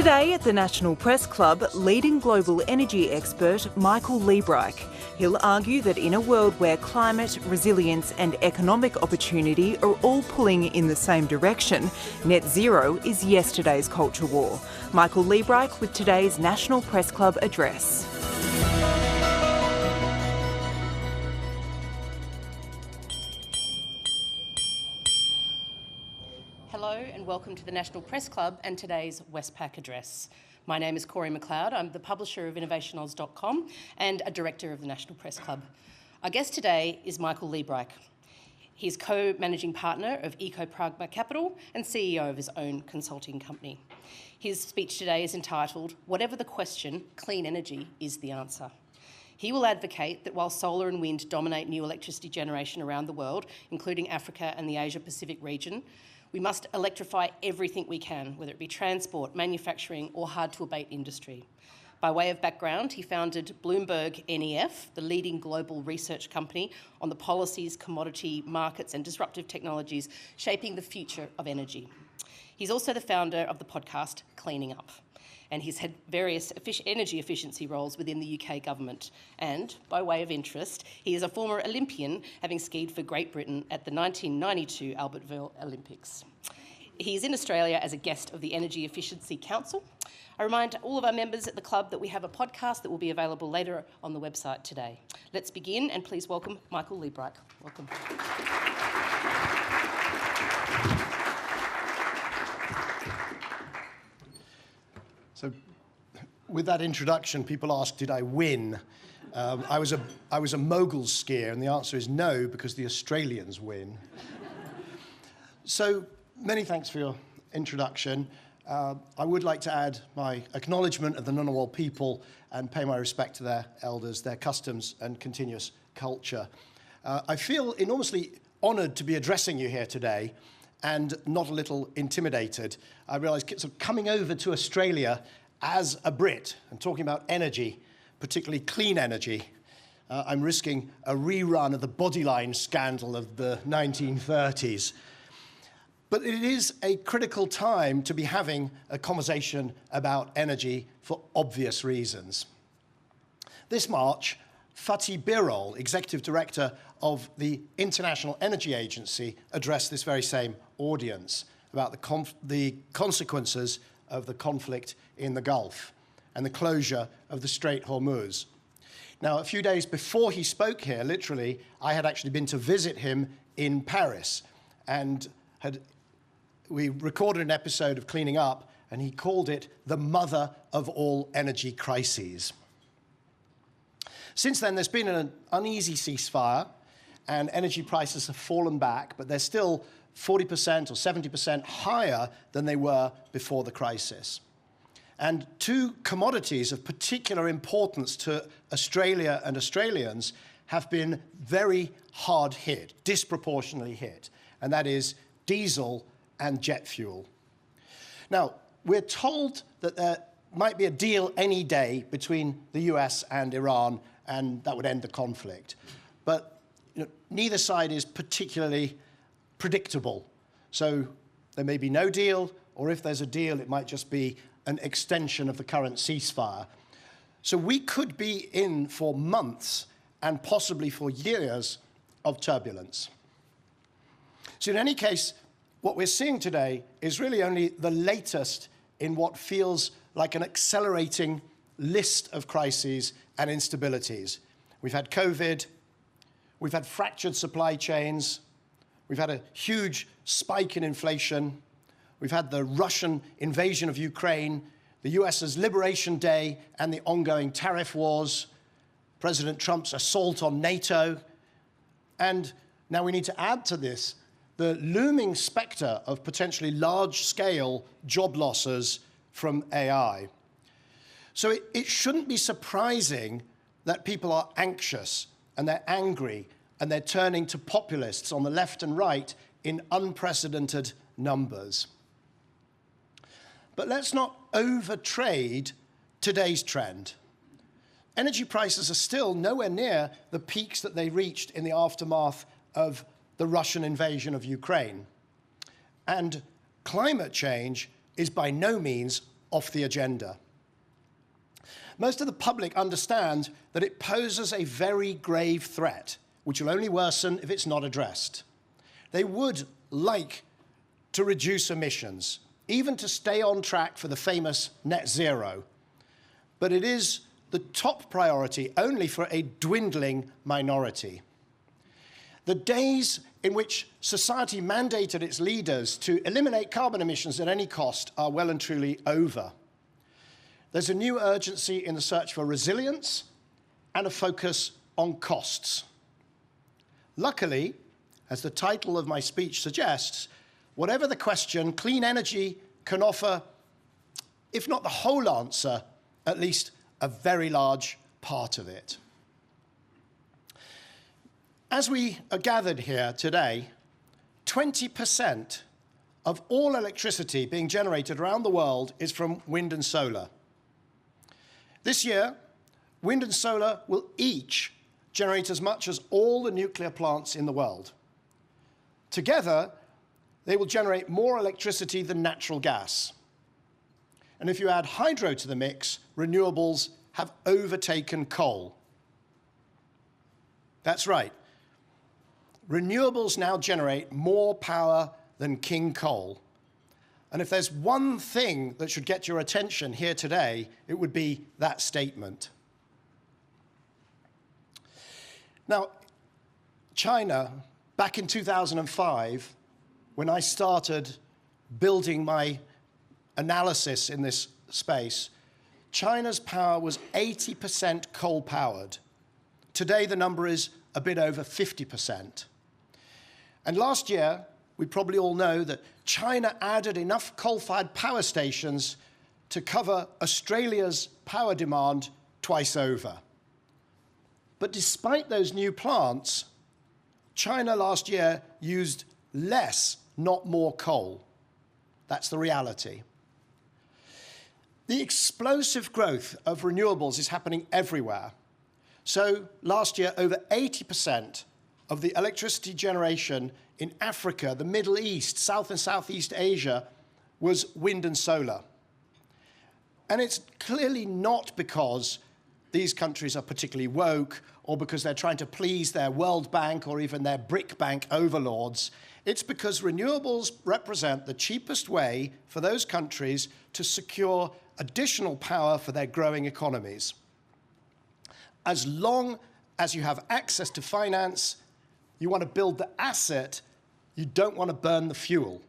Today at the National Press Club, leading global energy expert Michael Liebreich. He'll argue that in a world where climate, resilience and economic opportunity are all pulling in the same direction, net zero is yesterday's culture war. Michael Liebreich with today's National Press Club address. Hello and welcome to the National Press Club and today's Westpac address. My name is Corey McLeod. I'm the publisher of InnovationAus.com and a director of the National Press Club. Our guest today is Michael Liebreich. He's co-managing partner of EcoPragma Capital and CEO of his own consulting company. His speech today is entitled, "Whatever the question, clean energy is the answer." He will advocate that while solar and wind dominate new electricity generation around the world, including Africa and the Asia-Pacific region, we must electrify everything we can, whether it be transport, manufacturing or hard-to-abate industry. By way of background, he founded Bloomberg NEF, the leading global research company on the policies, commodity markets and disruptive technologies shaping the future of energy. He's also the founder of the podcast Cleaning Up, and he's had various energy efficiency roles within the UK government. And, by way of interest, he is a former Olympian, having skied for Great Britain at the 1992 Albertville Olympics. He is in Australia as a guest of the Energy Efficiency Council. I remind all of our members at the club that we have a podcast that will be available later on the website today. Let's begin, and please welcome Michael Liebreich. Welcome. So, with that introduction, people ask, did I win? I was a mogul skier, and the answer is no, because the Australians win. So, many thanks for your introduction. I would like to add my acknowledgement of the Ngunnawal people and pay my respect to their elders, their customs and continuous culture. I feel enormously honoured to be addressing you here today, and not a little intimidated. I realise coming over to Australia as a Brit and talking about energy, particularly clean energy, I'm risking a rerun of the bodyline scandal of the 1930s. But it is a critical time to be having a conversation about energy for obvious reasons. This March, Fatih Birol, Executive Director of the International Energy Agency, addressed this very same audience about the consequences of the conflict in the Gulf and the closure of the Strait Hormuz. Now, a few days before he spoke here, literally, I had actually been to visit him in Paris, and we recorded an episode of Cleaning Up, and he called it the mother of all energy crises. Since then, there's been an uneasy ceasefire, and energy prices have fallen back, but they're still 40% or 70% higher than they were before the crisis. And two commodities of particular importance to Australia and Australians have been very hard hit, disproportionately hit, and that is diesel and jet fuel. Now, we're told that there might be a deal any day between the US and Iran, and that would end the conflict. But neither side is particularly predictable. So there may be no deal, or if there's a deal, it might just be an extension of the current ceasefire. So we could be in for months and possibly for years of turbulence. So in any case, what we're seeing today is really only the latest in what feels like an accelerating list of crises and instabilities. We've had COVID, we've had fractured supply chains, we've had a huge spike in inflation, we've had the Russian invasion of Ukraine, the US's Liberation Day and the ongoing tariff wars, President Trump's assault on NATO, and now we need to add to this the looming spectre of potentially large-scale job losses from AI. So it shouldn't be surprising that people are anxious and they're angry and they're turning to populists on the left and right in unprecedented numbers. But let's not overtrade today's trend. Energy prices are still nowhere near the peaks that they reached in the aftermath of the Russian invasion of Ukraine. And climate change is by no means off the agenda. Most of the public understand that it poses a very grave threat, which will only worsen if it's not addressed. They would like to reduce emissions, even to stay on track for the famous net zero. But it is the top priority only for a dwindling minority. The days in which society mandated its leaders to eliminate carbon emissions at any cost are well and truly over. There's a new urgency in the search for resilience and a focus on costs. Luckily, as the title of my speech suggests, whatever the question, clean energy can offer, if not the whole answer, at least a very large part of it. As we are gathered here today, 20% of all electricity being generated around the world is from wind and solar. This year, wind and solar will each generate as much as all the nuclear plants in the world. Together, they will generate more electricity than natural gas. And if you add hydro to the mix, renewables have overtaken coal. That's right. Renewables now generate more power than king coal. And if there's one thing that should get your attention here today, it would be that statement. Now, China, back in 2005, when I started building my analysis in this space, China's power was 80% coal-powered. Today, the number is a bit over 50%. And last year, we probably all know that China added enough coal-fired power stations to cover Australia's power demand twice over. But despite those new plants, China last year used less, not more coal. That's the reality. The explosive growth of renewables is happening everywhere. So last year, over 80% of the electricity generation in Africa, the Middle East, South and Southeast Asia was wind and solar. And it's clearly not because these countries are particularly woke or because they're trying to please their World Bank or even their BRIC Bank overlords. It's because renewables represent the cheapest way for those countries to secure additional power for their growing economies. As long as you have access to finance, you want to build the asset, you don't want to burn the fuel.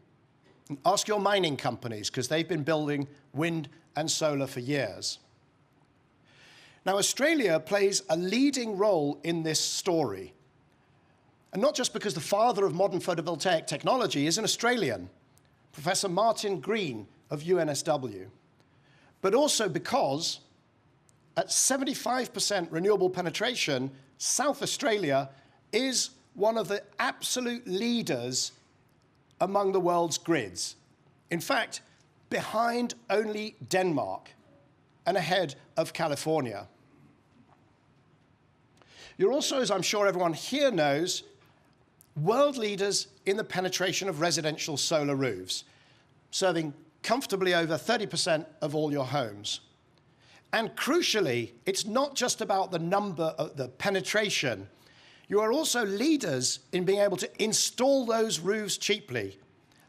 And ask your mining companies, because they've been building wind and solar for years. Now, Australia plays a leading role in this story. And not just because the father of modern photovoltaic technology is an Australian, Professor Martin Green of UNSW, but also because at 75% renewable penetration, South Australia is one of the absolute leaders among the world's grids. In fact, behind only Denmark and ahead of California. You're also, as I'm sure everyone here knows, world leaders in the penetration of residential solar roofs, serving comfortably over 30% of all your homes. And crucially, it's not just about the number of the penetration. You are also leaders in being able to install those roofs cheaply,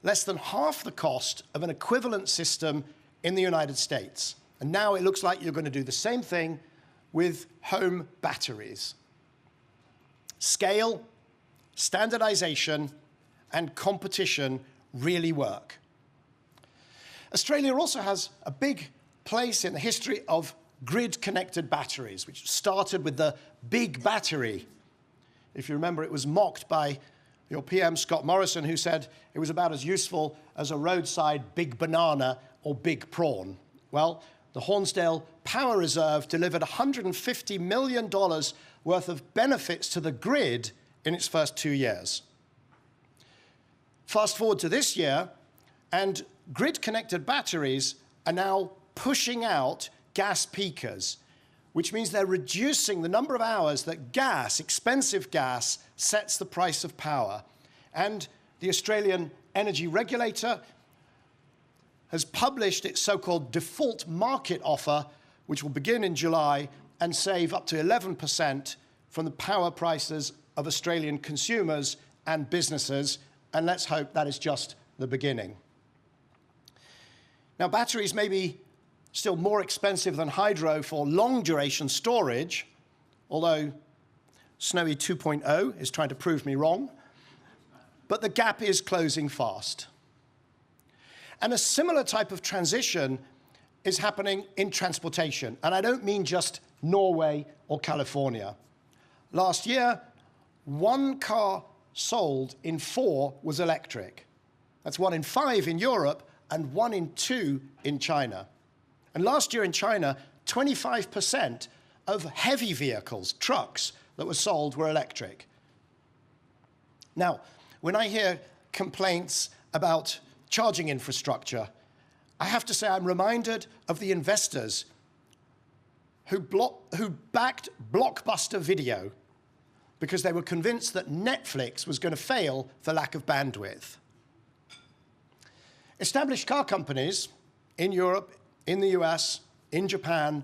less than half the cost of an equivalent system in the United States. And now it looks like you're going to do the same thing with home batteries. Scale, standardization, and competition really work. Australia also has a big place in the history of grid-connected batteries, which started with the big battery. If you remember, it was mocked by your PM, Scott Morrison, who said it was about as useful as a roadside big banana or big prawn. Well, the Hornsdale Power Reserve delivered $150 million worth of benefits to the grid in its first 2 years. Fast forward to this year, and grid-connected batteries are now pushing out gas peakers, which means they're reducing the number of hours that gas, expensive gas, sets the price of power. And the Australian energy regulator has published its so-called default market offer, which will begin in July and save up to 11% from the power prices of Australian consumers and businesses, and let's hope that is just the beginning. Now, batteries may be still more expensive than hydro for long-duration storage, although Snowy 2.0 is trying to prove me wrong, but the gap is closing fast. And a similar type of transition is happening in transportation, and I don't mean just Norway or California. Last year, 1 car sold in 4 was electric. That's 1 in 5 in Europe and 1 in 2 in China. And last year in China, 25% of heavy vehicles, trucks, that were sold were electric. Now, when I hear complaints about charging infrastructure, I have to say I'm reminded of the investors who backed Blockbuster Video because they were convinced that Netflix was going to fail for lack of bandwidth. Established car companies in Europe, in the US, in Japan,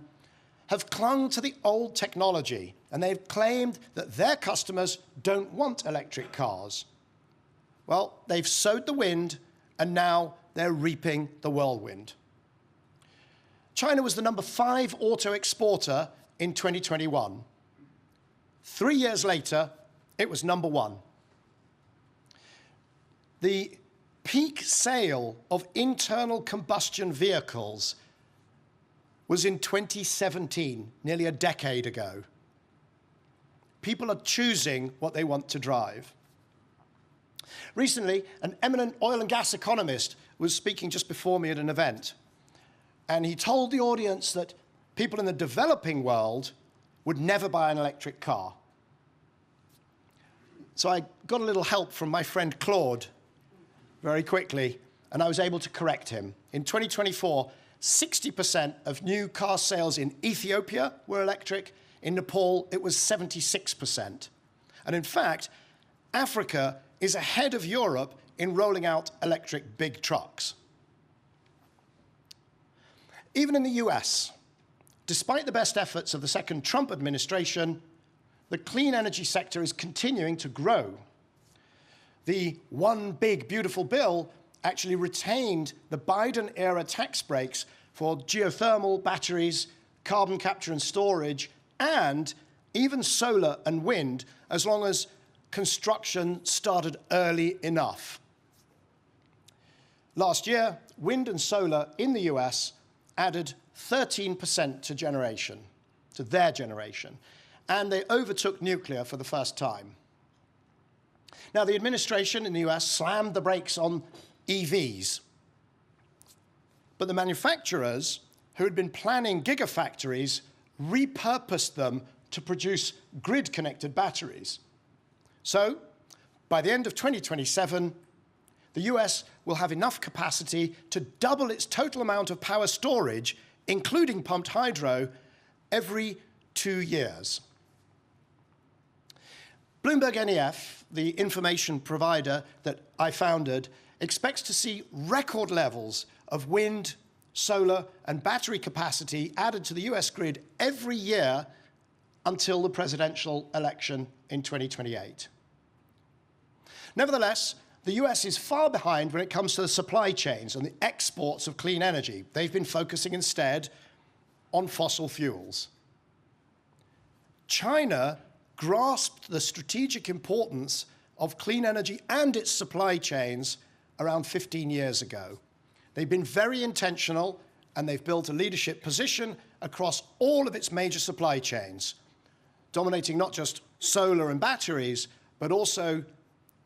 have clung to the old technology, and they've claimed that their customers don't want electric cars. Well, they've sowed the wind, and now they're reaping the whirlwind. China was the number 5 auto exporter in 2021. 3 years later, it was number 1. The peak sale of internal combustion vehicles was in 2017, nearly a decade ago. People are choosing what they want to drive. Recently, an eminent oil and gas economist was speaking just before me at an event, and he told the audience that people in the developing world would never buy an electric car. So I got a little help from my friend Claude very quickly, and I was able to correct him. In 2024, 60% of new car sales in Ethiopia were electric. In Nepal, it was 76%. And in fact, Africa is ahead of Europe in rolling out electric big trucks. Even in the US, despite the best efforts of the second Trump administration, the clean energy sector is continuing to grow. The One Big Beautiful Bill actually retained the Biden-era tax breaks for geothermal batteries, carbon capture and storage, and even solar and wind, as long as construction started early enough. Last year, wind and solar in the US added 13% to their generation, and they overtook nuclear for the first time. Now, the administration in the US slammed the brakes on EVs, but the manufacturers who had been planning gigafactories repurposed them to produce grid-connected batteries. So, by the end of 2027, the US will have enough capacity to double its total amount of power storage, including pumped hydro, every 2 years. Bloomberg NEF, the information provider that I founded, expects to see record levels of wind, solar, and battery capacity added to the US grid every year until the presidential election in 2028. Nevertheless, the US is far behind when it comes to the supply chains and the exports of clean energy. They've been focusing instead on fossil fuels. China grasped the strategic importance of clean energy and its supply chains around 15 years ago. They've been very intentional, and they've built a leadership position across all of its major supply chains, dominating not just solar and batteries, but also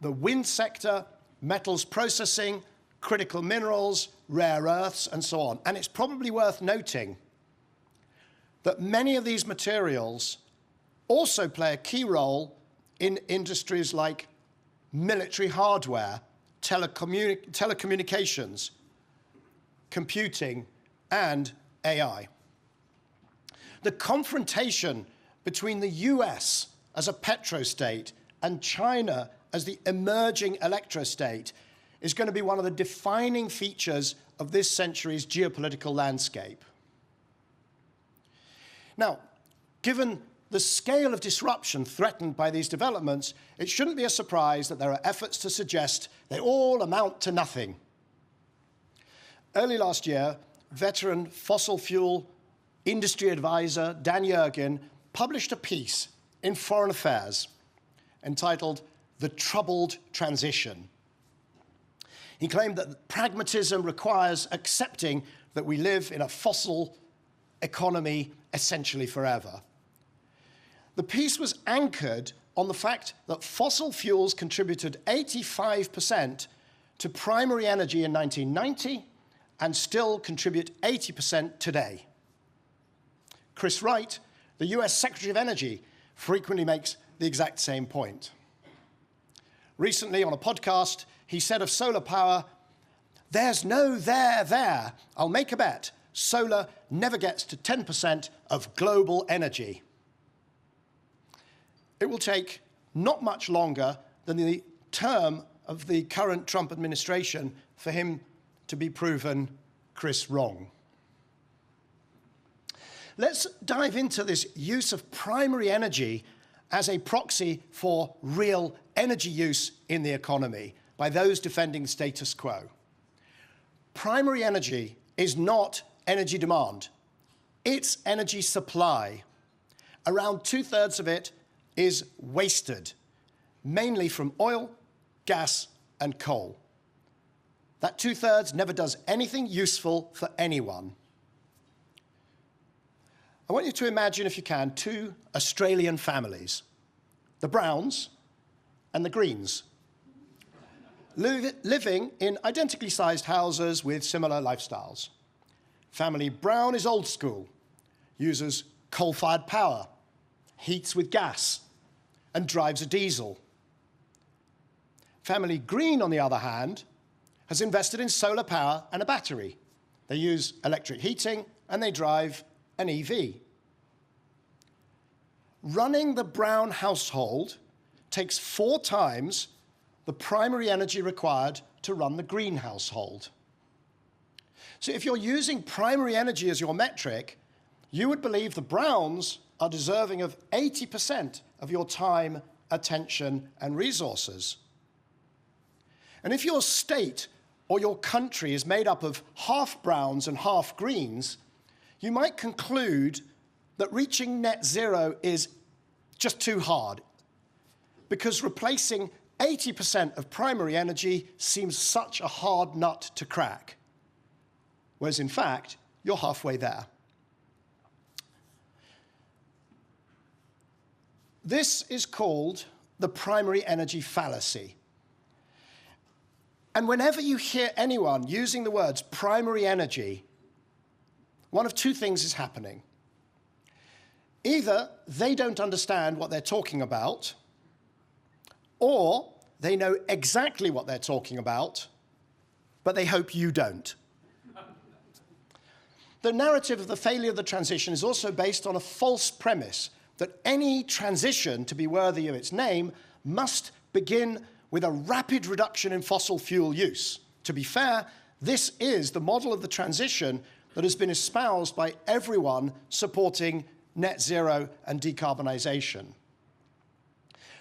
the wind sector, metals processing, critical minerals, rare earths, and so on. And it's probably worth noting that many of these materials also play a key role in industries like military hardware, telecommunications, computing, and AI. The confrontation between the US as a petrostate and China as the emerging electrostate is going to be one of the defining features of this century's geopolitical landscape. Now, given the scale of disruption threatened by these developments, it shouldn't be a surprise that there are efforts to suggest they all amount to nothing. Early last year, veteran fossil fuel industry advisor Dan Yergin published a piece in Foreign Affairs entitled "The Troubled Transition." He claimed that pragmatism requires accepting that we live in a fossil economy essentially forever. The piece was anchored on the fact that fossil fuels contributed 85% to primary energy in 1990 and still contribute 80% today. Chris Wright, the US Secretary of Energy, frequently makes the exact same point. Recently, on a podcast, he said of solar power, "There's no there. I'll make a bet. Solar never gets to 10% of global energy." It will take not much longer than the term of the current Trump administration for him to be proven Chris wrong. Let's dive into this use of primary energy as a proxy for real energy use in the economy by those defending the status quo. Primary energy is not energy demand, it's energy supply. Around 2/3 of it is wasted, mainly from oil, gas, and coal. That 2/3 never does anything useful for anyone. I want you to imagine, if you can, two Australian families, the Browns and the Greens, living in identically sized houses with similar lifestyles. Family Brown is old school, uses coal-fired power, heats with gas, and drives a diesel. Family Green, on the other hand, has invested in solar power and a battery. They use electric heating and they drive an EV. Running the Brown household takes 4 times the primary energy required to run the Green household. So if you're using primary energy as your metric, you would believe the Browns are deserving of 80% of your time, attention, and resources. And if your state or your country is made up of half Browns and half Greens, you might conclude that reaching net zero is just too hard, because replacing 80% of primary energy seems such a hard nut to crack, whereas in fact, you're halfway there. This is called the primary energy fallacy. And whenever you hear anyone using the words primary energy, one of two things is happening. Either they don't understand what they're talking about, or they know exactly what they're talking about, but they hope you don't. The narrative of the failure of the transition is also based on a false premise that any transition, to be worthy of its name, must begin with a rapid reduction in fossil fuel use. To be fair, this is the model of the transition that has been espoused by everyone supporting net zero and decarbonization.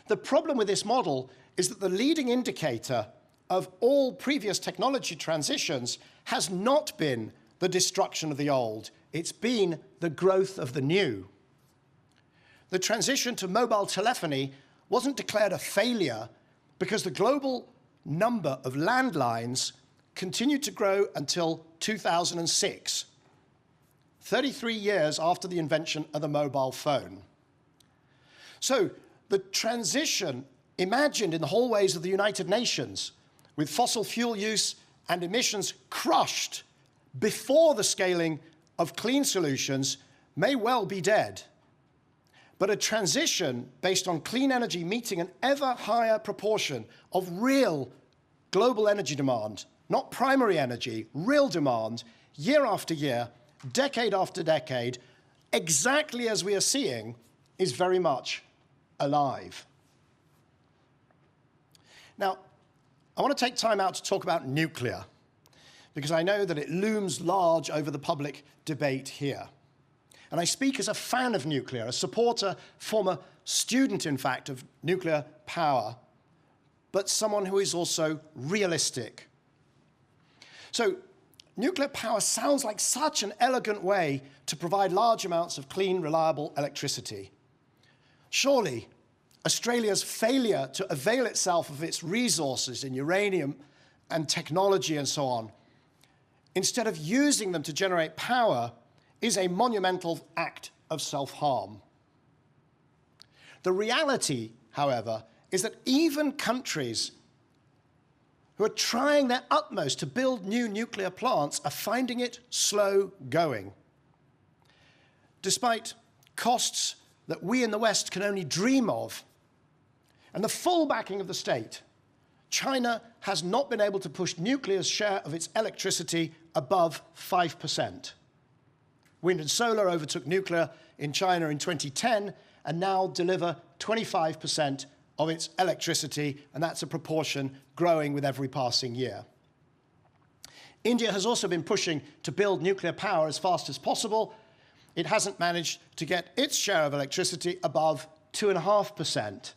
The problem with this model is that the leading indicator of all previous technology transitions has not been the destruction of the old, it's been the growth of the new. The transition to mobile telephony wasn't declared a failure because the global number of landlines continued to grow until 2006, 33 years after the invention of the mobile phone. So the transition imagined in the hallways of the United Nations, with fossil fuel use and emissions crushed before the scaling of clean solutions, may well be dead. But a transition based on clean energy meeting an ever higher proportion of real global energy demand, not primary energy, real demand, year after year, decade after decade, exactly as we are seeing, is very much alive. Now, I want to take time out to talk about nuclear, because I know that it looms large over the public debate here. And I speak as a fan of nuclear, a supporter, former student, in fact, of nuclear power, but someone who is also realistic. So, nuclear power sounds like such an elegant way to provide large amounts of clean, reliable electricity. Surely, Australia's failure to avail itself of its resources in uranium and technology and so on, instead of using them to generate power, is a monumental act of self-harm. The reality, however, is that even countries who are trying their utmost to build new nuclear plants are finding it slow going. Despite costs that we in the West can only dream of, and the full backing of the state, China has not been able to push nuclear's share of its electricity above 5%. Wind and solar overtook nuclear in China in 2010 and now deliver 25% of its electricity, and that's a proportion growing with every passing year. India has also been pushing to build nuclear power as fast as possible. It hasn't managed to get its share of electricity above 2.5%.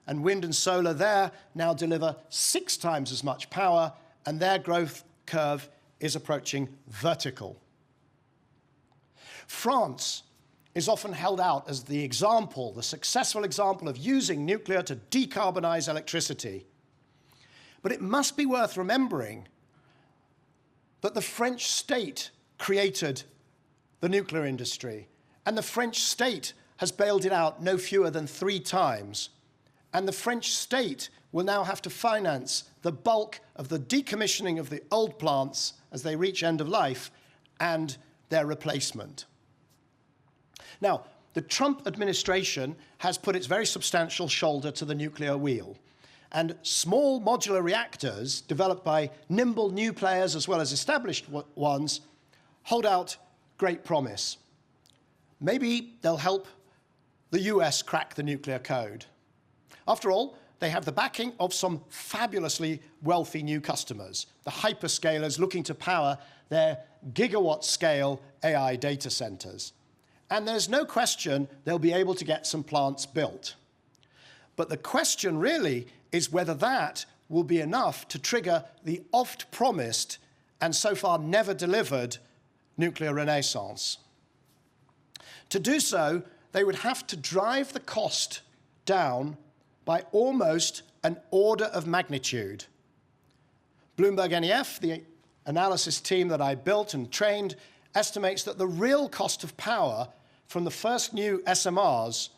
And wind and solar there now deliver 6 times as much power, and their growth curve is approaching vertical. France is often held out as the example, the successful example of using nuclear to decarbonize electricity. But it must be worth remembering that the French state created the nuclear industry, and the French state has bailed it out no fewer than 3 times. And the French state will now have to finance the bulk of the decommissioning of the old plants as they reach end of life and their replacement. Now, the Trump administration has put its very substantial shoulder to the nuclear wheel, and small modular reactors developed by nimble new players as well as established ones hold out great promise. Maybe they'll help the US crack the nuclear code. After all, they have the backing of some fabulously wealthy new customers, the hyperscalers looking to power their gigawatt-scale AI data centers. And there's no question they'll be able to get some plants built. But the question really is whether that will be enough to trigger the oft-promised and so far never delivered nuclear renaissance. To do so, they would have to drive the cost down by almost an order of magnitude. Bloomberg NEF, the analysis team that I built and trained, estimates that the real cost of power from the first new SMRs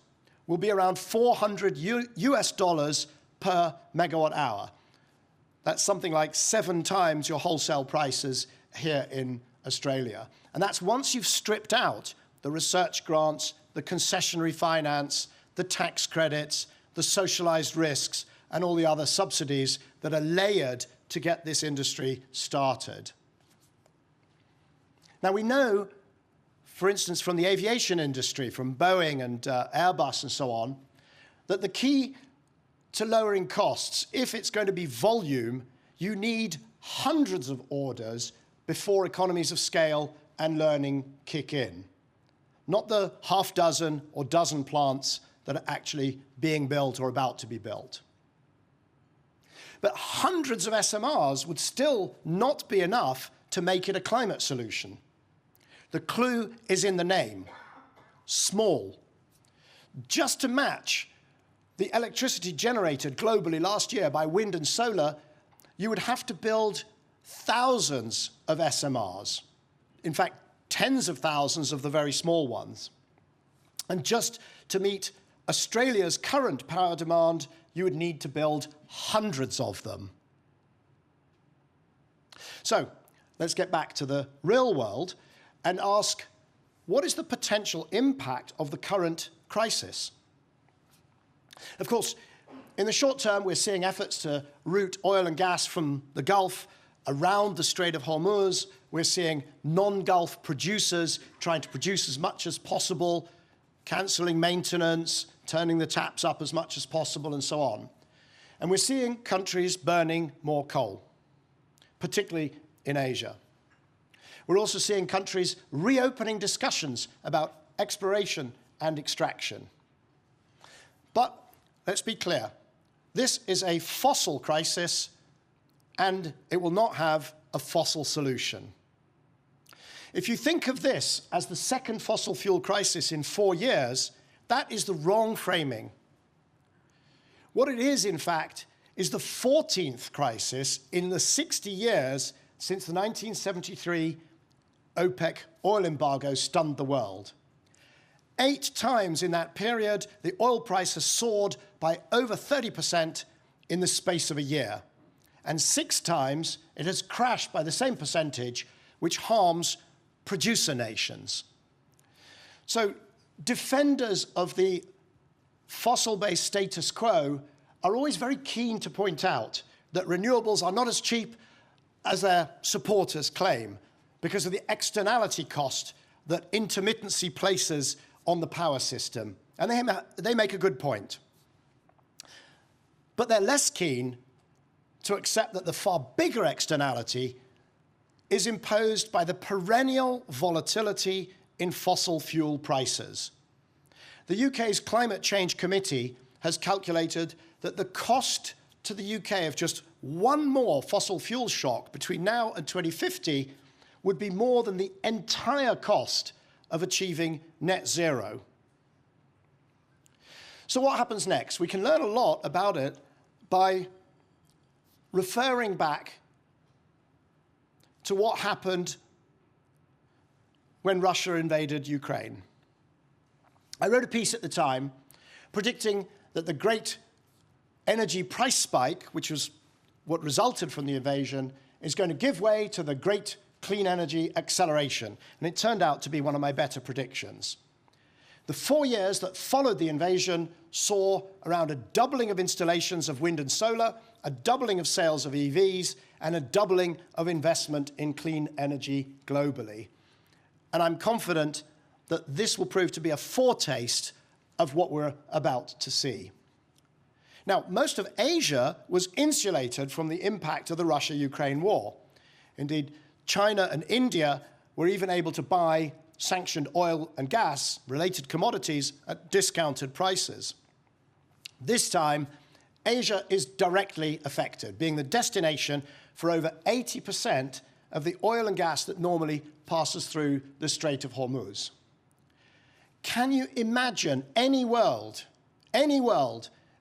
will be around $400 per megawatt hour. That's something like 7 times your wholesale prices here in Australia. And that's once you've stripped out the research grants, the concessionary finance, the tax credits, the socialized risks, and all the other subsidies that are layered to get this industry started. Now, we know, for instance, from the aviation industry, from Boeing and Airbus and so on, that the key to lowering costs, if it's going to be volume, you need hundreds of orders before economies of scale and learning kick in. Not the half dozen or dozen plants that are actually being built or about to be built. But hundreds of SMRs would still not be enough to make it a climate solution. The clue is in the name, small. Just to match the electricity generated globally last year by wind and solar, you would have to build thousands of SMRs. In fact, tens of thousands of the very small ones. And just to meet Australia's current power demand, you would need to build hundreds of them. So let's get back to the real world and ask, what is the potential impact of the current crisis? Of course, in the short term, we're seeing efforts to route oil and gas from the Gulf around the Strait of Hormuz. We're seeing non-Gulf producers trying to produce as much as possible, cancelling maintenance, turning the taps up as much as possible, and so on. And we're seeing countries burning more coal, particularly in Asia. We're also seeing countries reopening discussions about exploration and extraction. But let's be clear, this is a fossil crisis and it will not have a fossil solution. If you think of this as the second fossil fuel crisis in 4 years, that is the wrong framing. What it is, in fact, is the 14th crisis in the 60 years since the 1973 OPEC oil embargo stunned the world. 8 times in that period, the oil price has soared by over 30% in the space of a year. And 6 times, it has crashed by the same percentage, which harms producer nations. So defenders of the fossil-based status quo are always very keen to point out that renewables are not as cheap as their supporters claim because of the externality cost that intermittency places on the power system. And they make a good point. But they're less keen to accept that the far bigger externality is imposed by the perennial volatility in fossil fuel prices. The UK's Climate Change Committee has calculated that the cost to the UK of just one more fossil fuel shock between now and 2050 would be more than the entire cost of achieving net zero. So what happens next? We can learn a lot about it by referring back to what happened when Russia invaded Ukraine. I wrote a piece at the time predicting that the great energy price spike, which was what resulted from the invasion, is going to give way to the great clean energy acceleration. And it turned out to be one of my better predictions. The 4 years that followed the invasion saw around a doubling of installations of wind and solar, a doubling of sales of EVs, and a doubling of investment in clean energy globally. And I'm confident that this will prove to be a foretaste of what we're about to see. Now, most of Asia was insulated from the impact of the Russia-Ukraine war. Indeed, China and India were even able to buy sanctioned oil and gas, related commodities, at discounted prices. This time, Asia is directly affected, being the destination for over 80% of the oil and gas that normally passes through the Strait of Hormuz. Can you imagine any world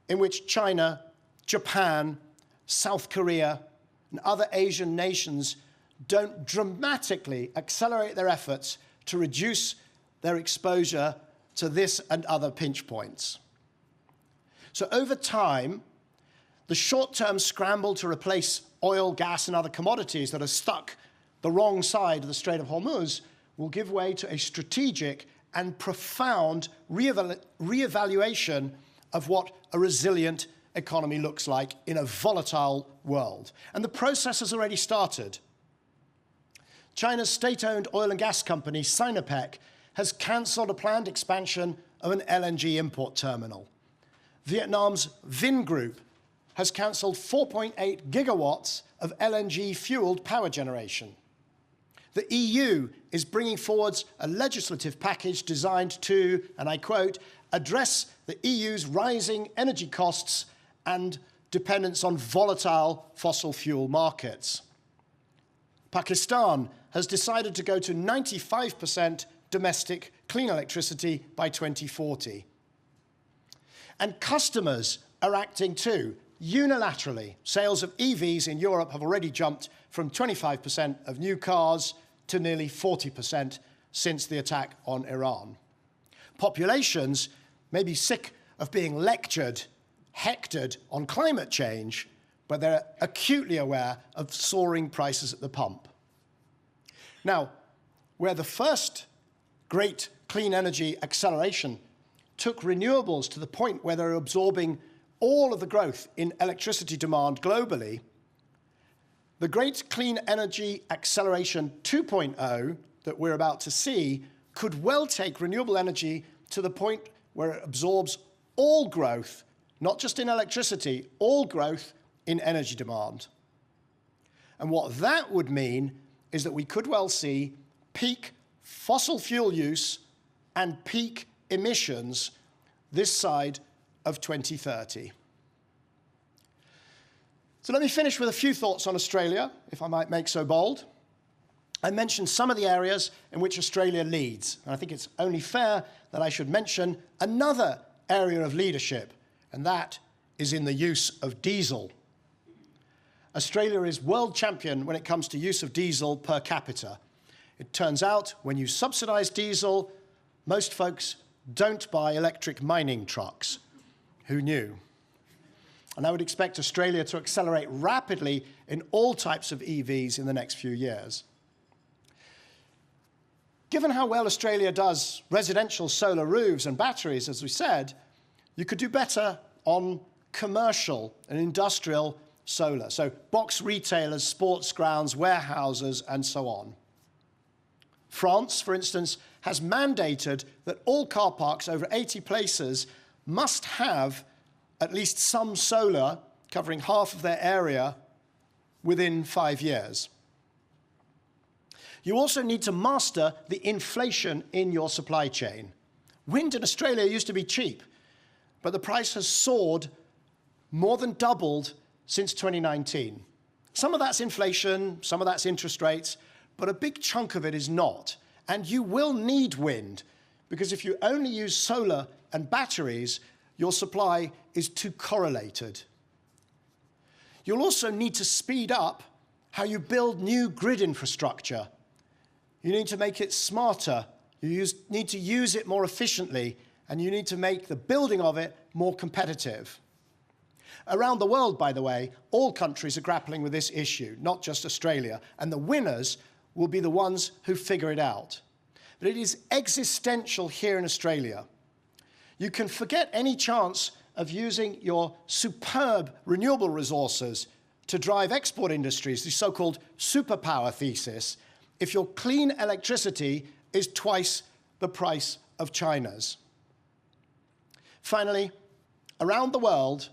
in which China, Japan, South Korea, and other Asian nations don't dramatically accelerate their efforts to reduce their exposure to this and other pinch points? So over time, the short-term scramble to replace oil, gas, and other commodities that are stuck the wrong side of the Strait of Hormuz will give way to a strategic and profound reevaluation of what a resilient economy looks like in a volatile world. And the process has already started. China's state-owned oil and gas company, Sinopec, has cancelled a planned expansion of an LNG import terminal. Vietnam's Vingroup has cancelled 4.8 gigawatts of LNG-fueled power generation. The EU is bringing forward a legislative package designed to, and I quote, address the EU's rising energy costs and dependence on volatile fossil fuel markets. Pakistan has decided to go to 95% domestic clean electricity by 2040. And customers are acting too. Unilaterally, sales of EVs in Europe have already jumped from 25% of new cars to nearly 40% since the attack on Iran. Populations may be sick of being lectured, hectored on climate change, but they're acutely aware of soaring prices at the pump. Now, where the first great clean energy acceleration took renewables to the point where they're absorbing all of the growth in electricity demand globally, the great clean energy acceleration 2.0 that we're about to see could well take renewable energy to the point where it absorbs all growth not just in electricity, all growth in energy demand. And what that would mean is that we could well see peak fossil fuel use and peak emissions this side of 2030. So let me finish with a few thoughts on Australia, if I might make so bold. I mentioned some of the areas in which Australia leads, and I think it's only fair that I should mention another area of leadership, and that is in the use of diesel. Australia is world champion when it comes to use of diesel per capita. It turns out when you subsidise diesel, most folks don't buy electric mining trucks. Who knew? And I would expect Australia to accelerate rapidly in all types of EVs in the next few years. Given how well Australia does residential solar roofs and batteries, as we said, you could do better on commercial and industrial solar. So box retailers, sports grounds, warehouses, and so on. France, for instance, has mandated that all car parks over 80 places must have at least some solar covering half of their area within 5 years. You also need to master the inflation in your supply chain. Wind in Australia used to be cheap, but the price has soared, more than doubled since 2019. Some of that's inflation, some of that's interest rates, but a big chunk of it is not. And you will need wind, because if you only use solar and batteries, your supply is too correlated. You'll also need to speed up how you build new grid infrastructure. You need to make it smarter, you need to use it more efficiently, and you need to make the building of it more competitive. Around the world, by the way, all countries are grappling with this issue, not just Australia, and the winners will be the ones who figure it out. But it is existential here in Australia. You can forget any chance of using your superb renewable resources to drive export industries, the so-called superpower thesis, if your clean electricity is twice the price of China's. Finally, around the world,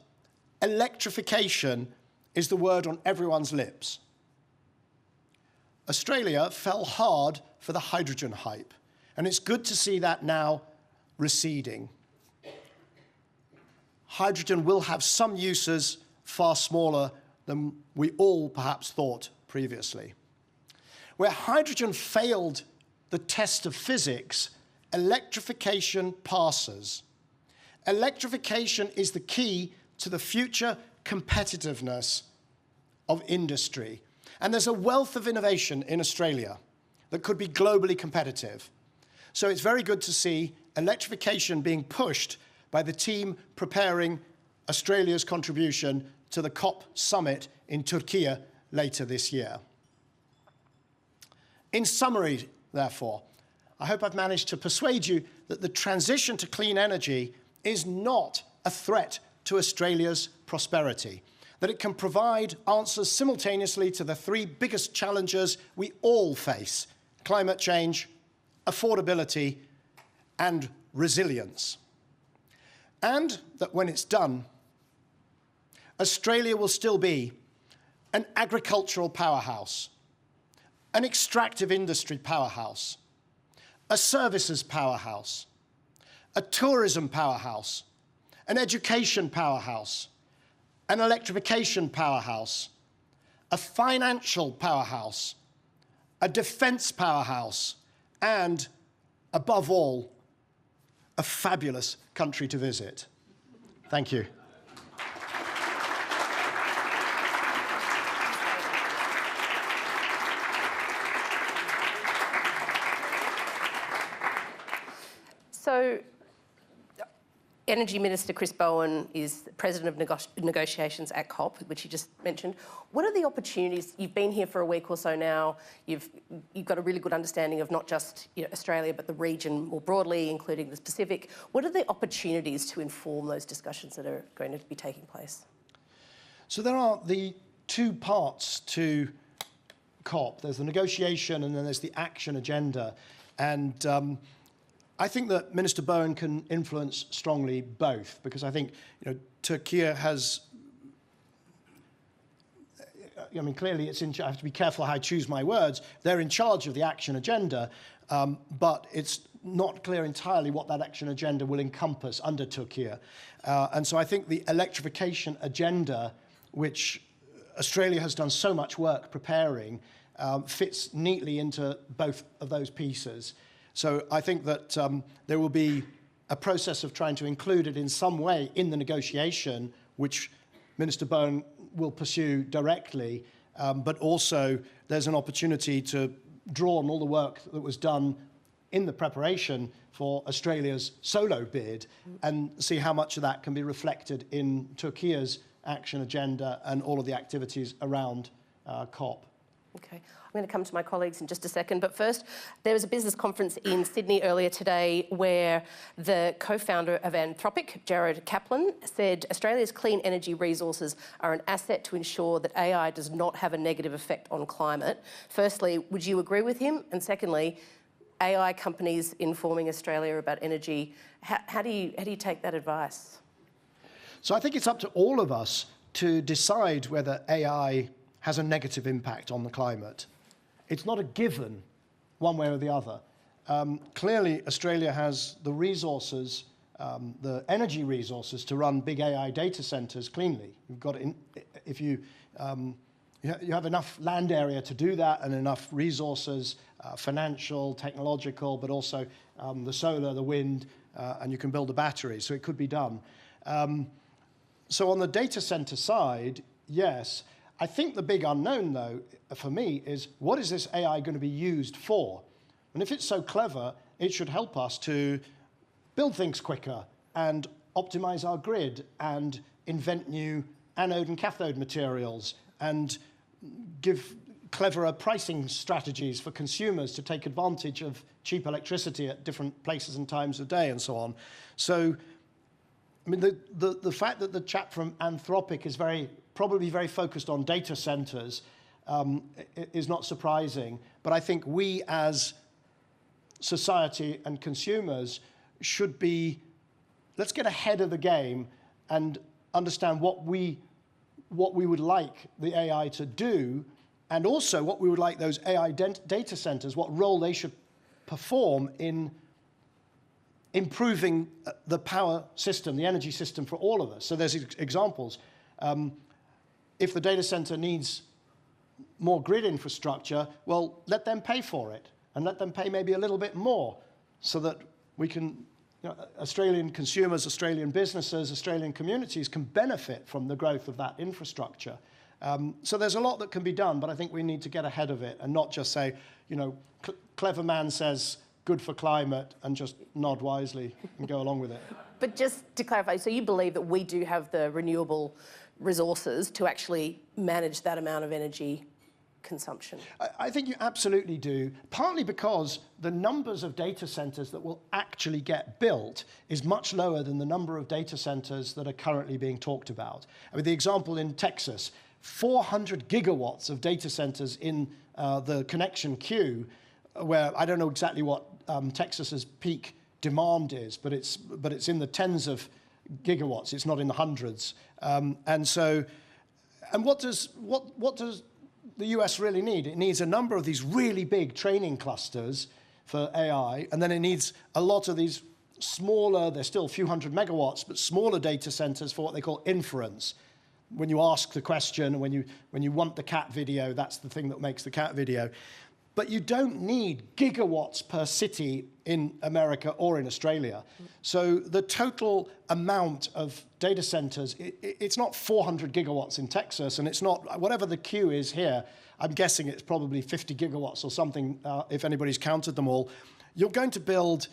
electrification is the word on everyone's lips. Australia fell hard for the hydrogen hype, and it's good to see that now receding. Hydrogen will have some uses far smaller than we all perhaps thought previously. Where hydrogen failed the test of physics, electrification passes. Electrification is the key to the future competitiveness of industry. And there's a wealth of innovation in Australia that could be globally competitive. So it's very good to see electrification being pushed by the team preparing Australia's contribution to the COP summit in Turkey later this year. In summary, therefore, I hope I've managed to persuade you that the transition to clean energy is not a threat to Australia's prosperity, that it can provide answers simultaneously to the three biggest challenges we all face: climate change, affordability, and resilience. And that when it's done, Australia will still be an agricultural powerhouse, an extractive industry powerhouse, a services powerhouse, a tourism powerhouse, an education powerhouse, an electrification powerhouse, a financial powerhouse, a defence powerhouse, and, above all, a fabulous country to visit. Thank you. So, Energy Minister Chris Bowen is President of Negotiations at COP, which you just mentioned. What are the opportunities? You've been here for a week or so now. You've got a really good understanding of not just Australia, but the region more broadly, including the Pacific. What are the opportunities to inform those discussions that are going to be taking place? So there are the two parts to COP. There's the negotiation and then there's the action agenda. And I think that Minister Bowen can influence strongly both, because I think Turkey has. I mean, clearly, I have to be careful how I choose my words. They're in charge of the action agenda, but it's not clear entirely what that action agenda will encompass under Turkey. And so I think the electrification agenda, which Australia has done so much work preparing, fits neatly into both of those pieces. So I think that there will be a process of trying to include it in some way in the negotiation, which Minister Bowen will pursue directly, but also there's an opportunity to draw on all the work that was done in the preparation for Australia's solo bid and see how much of that can be reflected in Turkey's action agenda and all of the activities around COP. Okay, I'm going to come to my colleagues in just a second, but first, there was a business conference in Sydney earlier today where the co-founder of Anthropic, Jared Kaplan, said Australia's clean energy resources are an asset to ensure that AI does not have a negative effect on climate. Firstly, would you agree with him? And secondly, AI companies informing Australia about energy, how do you take that advice? So I think it's up to all of us to decide whether AI has a negative impact on the climate. It's not a given one way or the other. Clearly, Australia has the resources, the energy resources to run big AI data centres cleanly. You've got if you have enough land area to do that and enough resources, financial, technological, but also the solar, the wind, and you can build a battery, so it could be done. So on the data centre side, yes. I think the big unknown, though, for me, is what is this AI going to be used for? And if it's so clever, it should help us to build things quicker and optimize our grid and invent new anode and cathode materials and give cleverer pricing strategies for consumers to take advantage of cheap electricity at different places and times of day and so on. So, I mean, the fact that the chap from Anthropic is probably very focused on data centers is not surprising. But I think we as society and consumers should let's get ahead of the game and understand what we would like the AI to do, and also what we would like those AI data centers, what role they should perform in improving the power system, the energy system for all of us. So there's examples. If the data center needs more grid infrastructure, well, let them pay for it, and let them pay maybe a little bit more so that we can, Australian consumers, Australian businesses, Australian communities can benefit from the growth of that infrastructure. So there's a lot that can be done, but I think we need to get ahead of it and not just say, clever man says good for climate and just nod wisely and go along with it. But just to clarify, so you believe that we do have the renewable resources to actually manage that amount of energy consumption? I think you absolutely do, partly because the numbers of data centers that will actually get built is much lower than the number of data centers that are currently being talked about. I mean, the example in Texas, 400 gigawatts of data centers in the connection queue, where I don't know exactly what Texas's peak demand is, but it's in the tens of gigawatts. It's not in the hundreds. And what does the US really need? It needs a number of these really big training clusters for AI, and then it needs a lot of these smaller, they're still a few hundred megawatts, but smaller data centers for what they call inference. When you ask the question, when you want the cat video, that's the thing that makes the cat video. But you don't need gigawatts per city in America or in Australia. So the total amount of data centers, it's not 400 gigawatts in Texas, and it's not, whatever the queue is here, I'm guessing it's probably 50 gigawatts or something, if anybody's counted them all. You're going to build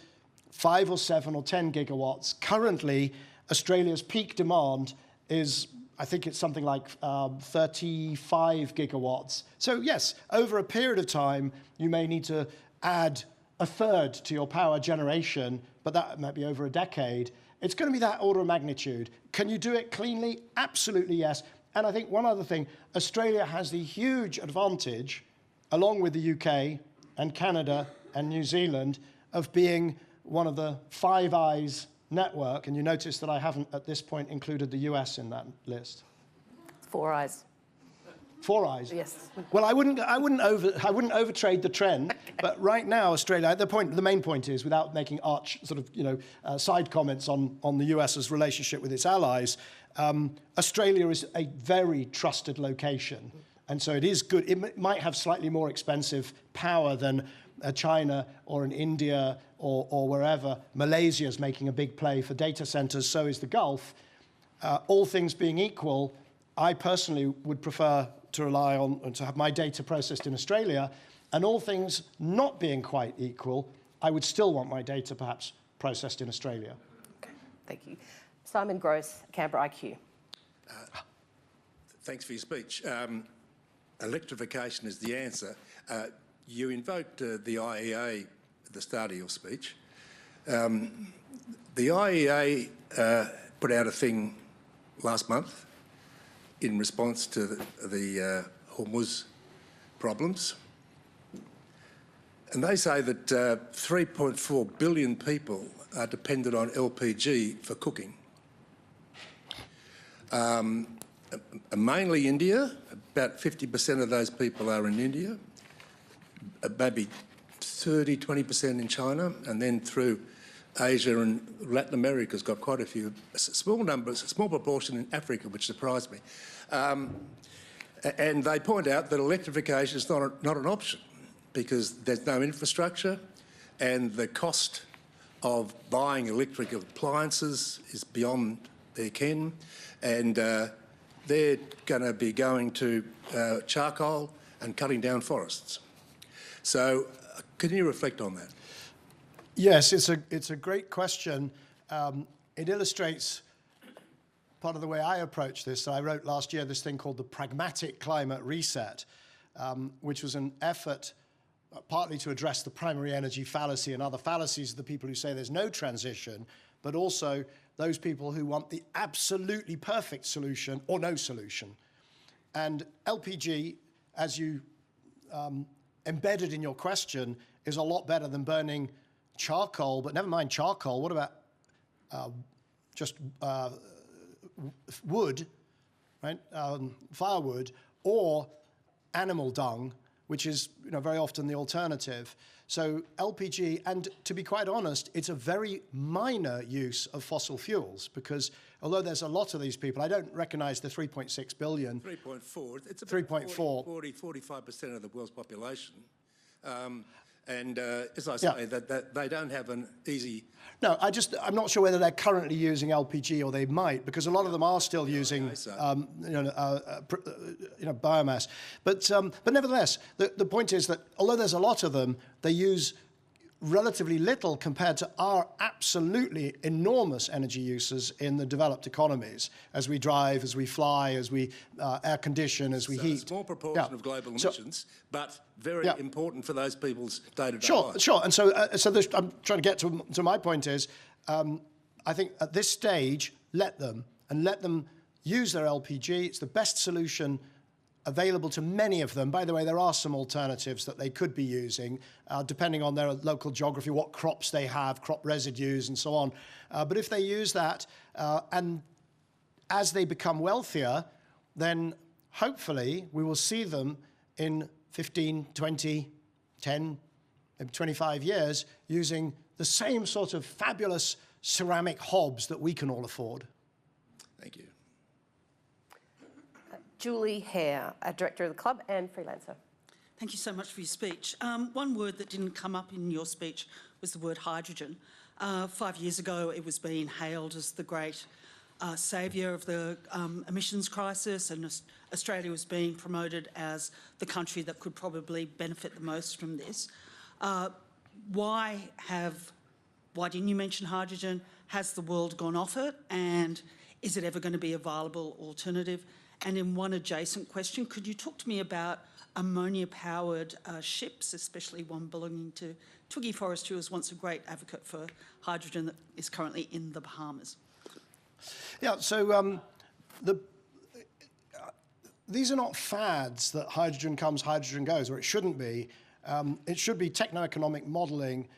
5 or 7 or 10 gigawatts. Currently, Australia's peak demand is, I think it's something like 35 gigawatts. So yes, over a period of time, you may need to add a third to your power generation, but that might be over a decade. It's going to be that order of magnitude. Can you do it cleanly? Absolutely yes. And I think one other thing, Australia has the huge advantage, along with the UK and Canada and New Zealand, of being one of the Five Eyes network, and you notice that I haven't at this point included the US in that list. Four eyes. Four Eyes. Yes. Well, I wouldn't overtrade the trend, but right now Australia. The main point is, without making side comments on the US's relationship with its allies, Australia is a very trusted location, and so it is good. It might have slightly more expensive power than China or an India or wherever. Malaysia is making a big play for data centers. So is the Gulf. All things being equal, I personally would prefer to rely on and to have my data processed in Australia, and all things not being quite equal, I would still want my data perhaps processed in Australia. Okay, thank you. Simon Gross, Canberra IQ. Thanks for your speech. Electrification is the answer. You invoked the IEA at the start of your speech. The IEA put out a thing last month in response to the Hormuz problems. And they say that 3.4 billion people are dependent on LPG for cooking. Mainly India, about 50% of those people are in India, maybe 30, 20% in China, and then through Asia and Latin America's got quite a few, small numbers, a small proportion in Africa, which surprised me. And they point out that electrification is not an option because there's no infrastructure and the cost of buying electrical appliances is beyond their ken, and they're going to be going to charcoal and cutting down forests. So can you reflect on that? Yes, it's a great question. It illustrates part of the way I approach this. So I wrote last year this thing called the Pragmatic Climate Reset, which was an effort partly to address the primary energy fallacy and other fallacies of the people who say there's no transition, but also those people who want the absolutely perfect solution or no solution. And LPG, as you embedded in your question, is a lot better than burning charcoal, but never mind charcoal. What about just wood, right? Firewood, or animal dung, which is very often the alternative. So LPG, and to be quite honest, it's a very minor use of fossil fuels because although there's a lot of these people, I don't recognize the 3.6 billion. 3.4. It's about 3.4. 45% of the world's population. And as I say, that they don't have an easy... No, I'm not sure whether they're currently using LPG or they might, because a lot of them are still using biomass. But nevertheless, the point is that although there's a lot of them, they use relatively little compared to our absolutely enormous energy uses in the developed economies, as we drive, as we fly, as we air condition, as we heat. A small proportion of global emissions, but very important for those people's day-to-day life. Sure. And so, I'm trying to get to my point is, I think at this stage, let them use their LPG. It's the best solution available to many of them. By the way, there are some alternatives that they could be using, depending on their local geography, what crops they have, crop residues, and so on. But if they use that, and as they become wealthier, then hopefully we will see them in 15, 20, 10, 25 years using the same sort of fabulous ceramic hobs that we can all afford. Thank you. Julie Hare, Director of the Club and freelancer. Thank you so much for your speech. One word that didn't come up in your speech was the word hydrogen. 5 years ago, it was being hailed as the great saviour of the emissions crisis, and Australia was being promoted as the country that could probably benefit the most from this. Why didn't you mention hydrogen? Has the world gone off it? And is it ever going to be a viable alternative? And in one adjacent question, could you talk to me about ammonia-powered ships, especially one belonging to Twiggy Forrest, who was once a great advocate for hydrogen that is currently in the Bahamas? Yeah, so these are not fads that hydrogen comes, hydrogen goes, or it shouldn't be. It should be techno-economic modelling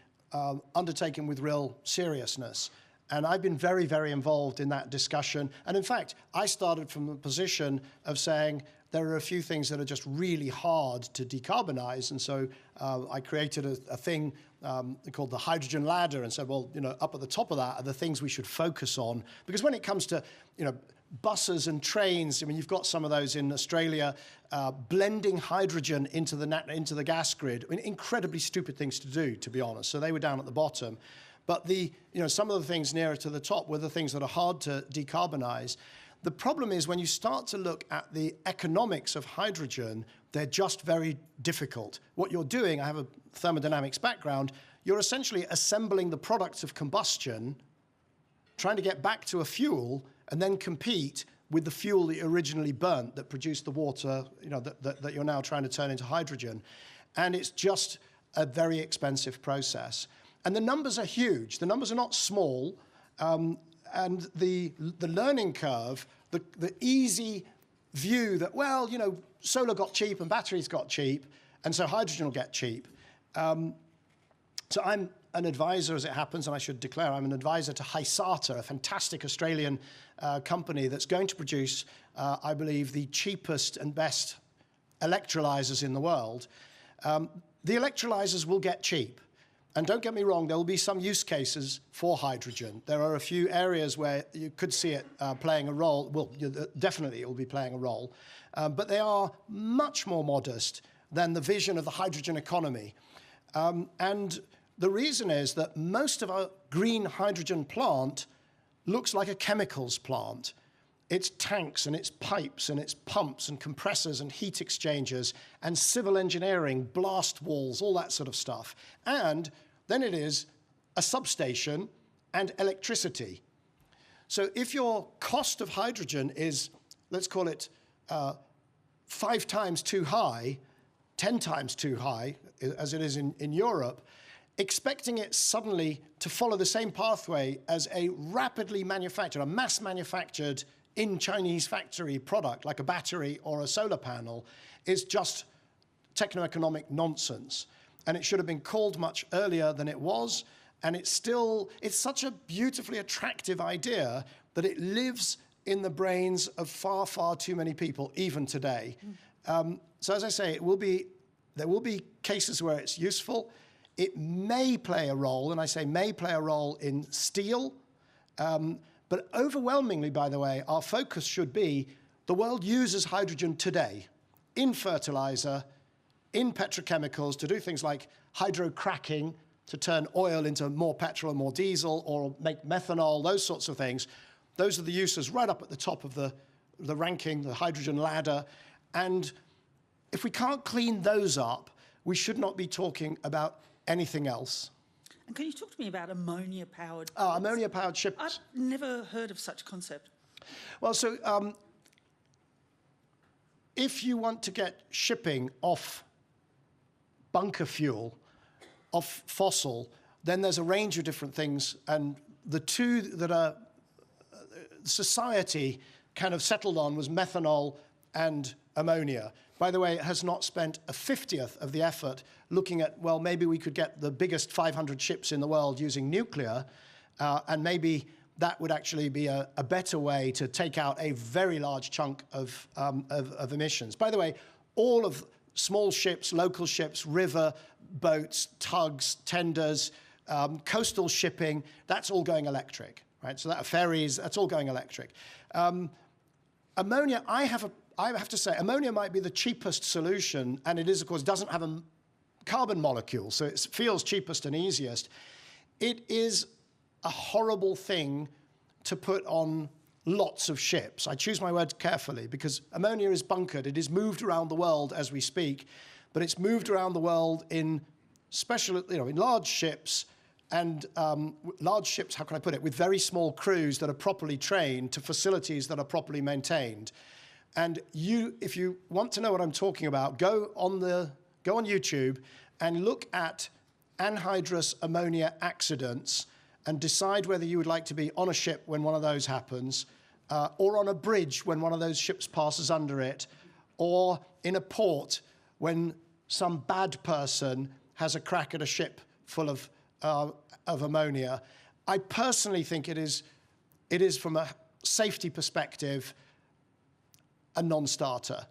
undertaken with real seriousness. And I've been very, very involved in that discussion. And in fact, I started from the position of saying there are a few things that are just really hard to decarbonize. And so I created a thing called the hydrogen ladder and said, well, up at the top of that are the things we should focus on. Because when it comes to, buses and trains, I mean, you've got some of those in Australia, blending hydrogen into the gas grid. I mean, incredibly stupid things to do, to be honest. So they were down at the bottom. But some of the things nearer to the top were the things that are hard to decarbonize. The problem is when you start to look at the economics of hydrogen, they're just very difficult. What you're doing, I have a thermodynamics background, you're essentially assembling the products of combustion, trying to get back to a fuel, and then compete with the fuel that you originally burnt that produced the water that you're now trying to turn into hydrogen. And it's just a very expensive process. And the numbers are huge. The numbers are not small. And the learning curve, the easy view that, well, solar got cheap and batteries got cheap, and so hydrogen will get cheap. So I'm an advisor, as it happens, and I should declare I'm an advisor to Hysata, a fantastic Australian company that's going to produce, I believe, the cheapest and best electrolyzers in the world. The electrolyzers will get cheap. And don't get me wrong, there will be some use cases for hydrogen. There are a few areas where you could see it playing a role. Well, definitely it will be playing a role. But they are much more modest than the vision of the hydrogen economy. And the reason is that most of our green hydrogen plant looks like a chemicals plant. It's tanks and it's pipes and it's pumps and compressors and heat exchangers and civil engineering, blast walls, all that sort of stuff. And then it is a substation and electricity. So if your cost of hydrogen is, let's call it 5 times too high, 10 times too high, as it is in Europe, expecting it suddenly to follow the same pathway as a rapidly manufactured, a mass manufactured in Chinese factory product like a battery or a solar panel is just techno-economic nonsense. And it should have been called much earlier than it was. And it's such a beautifully attractive idea that it lives in the brains of far, far too many people, even today. So as I say, there will be cases where it's useful. It may play a role, and I say may play a role in steel. But overwhelmingly, by the way, our focus should be the world uses hydrogen today in fertilizer, in petrochemicals, to do things like hydrocracking, to turn oil into more petrol and more diesel, or make methanol, those sorts of things. Those are the uses right up at the top of the ranking, the hydrogen ladder. And if we can't clean those up, we should not be talking about anything else. And can you talk to me about ammonia-powered? Ammonia-powered ships. I've never heard of such a concept. Well, so if you want to get shipping off bunker fuel, off fossil, then there's a range of different things. And the two that society kind of settled on was methanol and ammonia. By the way, it has not spent a 50th of the effort looking at, well, maybe we could get the biggest 500 ships in the world using nuclear, and maybe that would actually be a better way to take out a very large chunk of emissions. By the way, all of small ships, local ships, river boats, tugs, tenders, coastal shipping, that's all going electric, right? So that ferries, that's all going electric. Ammonia, I have to say, ammonia might be the cheapest solution, and it is, of course, doesn't have a carbon molecule, so it feels cheapest and easiest. It is a horrible thing to put on lots of ships. I choose my words carefully because ammonia is bunkered. It is moved around the world as we speak, but it's moved around the world in in large ships, and large ships, how can I put it, with very small crews that are properly trained to facilities that are properly maintained. And if you want to know what I'm talking about, go on YouTube and look at anhydrous ammonia accidents and decide whether you would like to be on a ship when one of those happens, or on a bridge when one of those ships passes under it, or in a port when some bad person has a crack at a ship full of of ammonia. I personally think it is from a safety perspective, a non-starter.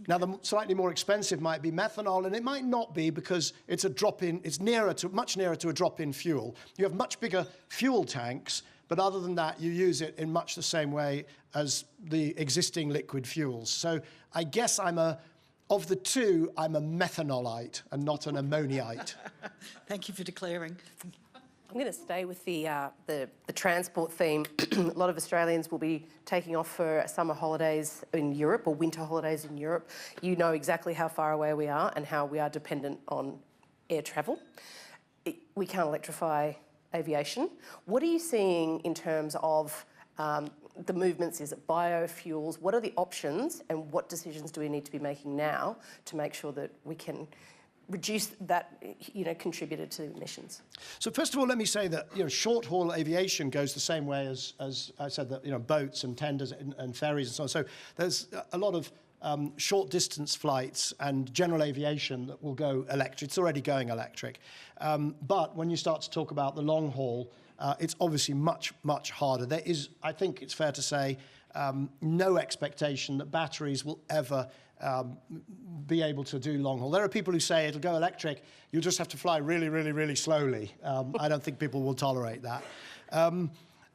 Now, the slightly more expensive might be methanol, and it might not be because it's it's much nearer to a drop-in fuel. You have much bigger fuel tanks, but other than that, you use it in much the same way as the existing liquid fuels. So I guess of the two, I'm a methanolite and not an ammoniite. Thank you for declaring. I'm going to stay with the transport theme. A lot of Australians will be taking off for summer holidays in Europe or winter holidays in Europe. You know exactly how far away we are and how we are dependent on air travel. We can't electrify aviation. What are you seeing in terms of the movements? Is it biofuels? What are the options and what decisions do we need to be making now to make sure that we can reduce that, contributor to emissions? So first of all, let me say that short-haul aviation goes the same way as I said, that boats and tenders and ferries and so on. So there's a lot of short-distance flights and general aviation that will go electric. It's already going electric. But when you start to talk about the long haul, it's obviously much, much harder. There is, I think it's fair to say, no expectation that batteries will ever be able to do long haul. There are people who say it'll go electric, you'll just have to fly really, really, really slowly. I don't think people will tolerate that.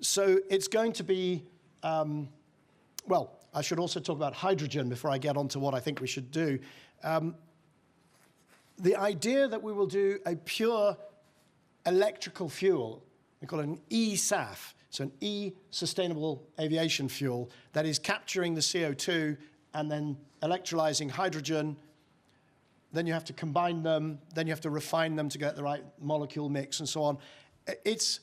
So it's going to be, well, I should also talk about hydrogen before I get on to what I think we should do. The idea that we will do a pure electrical fuel, we call it an eSAF, so an E-sustainable aviation fuel, that is capturing the CO2 and then electrolyzing hydrogen. Then you have to combine them, then you have to refine them to get the right molecule mix and so on. It's,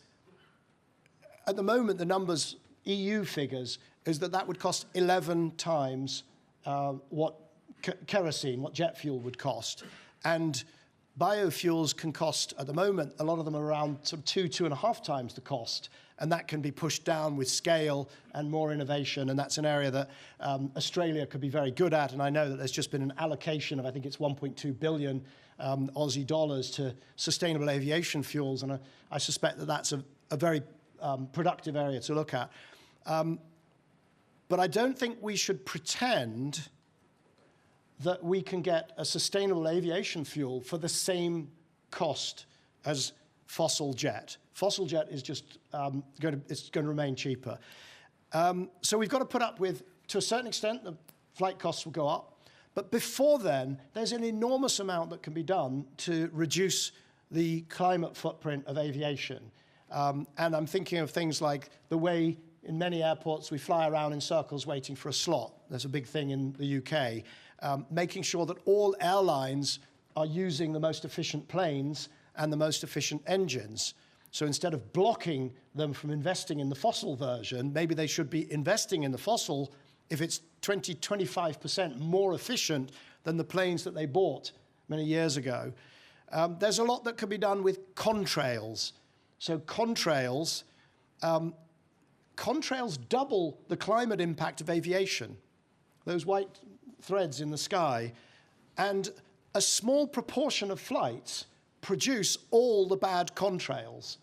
at the moment, the numbers, EU figures, is that would cost 11 times what kerosene, what jet fuel would cost. And biofuels can cost, at the moment, a lot of them are around sort of 2.5 times the cost. And that can be pushed down with scale and more innovation. And that's an area that Australia could be very good at. And I know that there's just been an allocation of, I think it's 1.2 billion Aussie dollars to sustainable aviation fuels. And I suspect that that's a very productive area to look at. But I don't think we should pretend that we can get a sustainable aviation fuel for the same cost as fossil jet. Fossil jet is just going to remain cheaper. So we've got to put up with, to a certain extent, the flight costs will go up. But before then, there's an enormous amount that can be done to reduce the climate footprint of aviation. And I'm thinking of things like the way in many airports we fly around in circles waiting for a slot. There's a big thing in the UK. Making sure that all airlines are using the most efficient planes and the most efficient engines. So instead of blocking them from investing in the fossil version, maybe they should be investing in the fossil if it's 25% more efficient than the planes that they bought many years ago. There's a lot that can be done with contrails. So contrails double the climate impact of aviation. Those white threads in the sky. And a small proportion of flights produce all the bad contrails.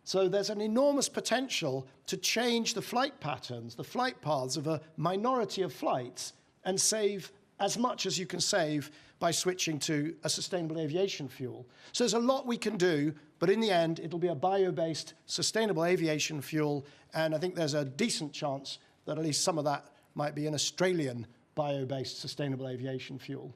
So there's an enormous potential to change the flight patterns, the flight paths of a minority of flights and save as much as you can save by switching to a sustainable aviation fuel. So there's a lot we can do, but in the end, it'll be a bio-based sustainable aviation fuel, and I think there's a decent chance that at least some of that might be an Australian bio-based sustainable aviation fuel.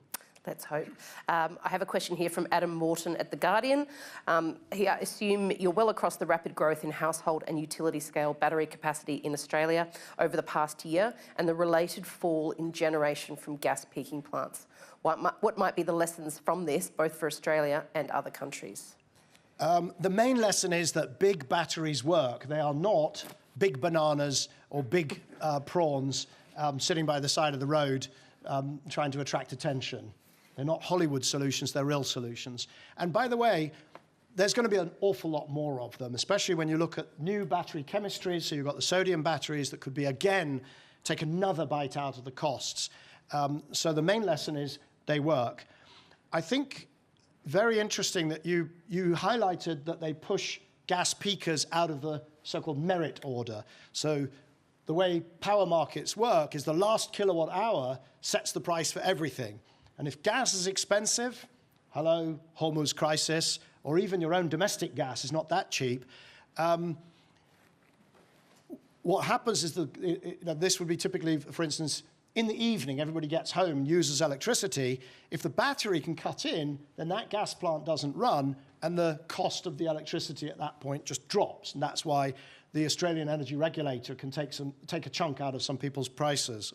Let's hope. I have a question here from Adam Morton at The Guardian. I assume you're well across the rapid growth in household and utility scale battery capacity in Australia over the past year and the related fall in generation from gas peaking plants. What might be the lessons from this, both for Australia and other countries? The main lesson is that big batteries work. They are not big bananas or big prawns sitting by the side of the road trying to attract attention. They're not Hollywood solutions, they're real solutions. And by the way, there's going to be an awful lot more of them, especially when you look at new battery chemistries. So you've got the sodium batteries that could be, again, take another bite out of the costs. So the main lesson is they work. I think very interesting that you highlighted that they push gas peakers out of the so-called merit order. So the way power markets work is the last kilowatt hour sets the price for everything. And if gas is expensive, hello, Hormuz crisis, or even your own domestic gas is not that cheap, what happens is that this would be typically, for instance, in the evening, everybody gets home and uses electricity. If the battery can cut in, then that gas plant doesn't run, and the cost of the electricity at that point just drops. And that's why the Australian Energy Regulator can take a chunk out of some people's prices.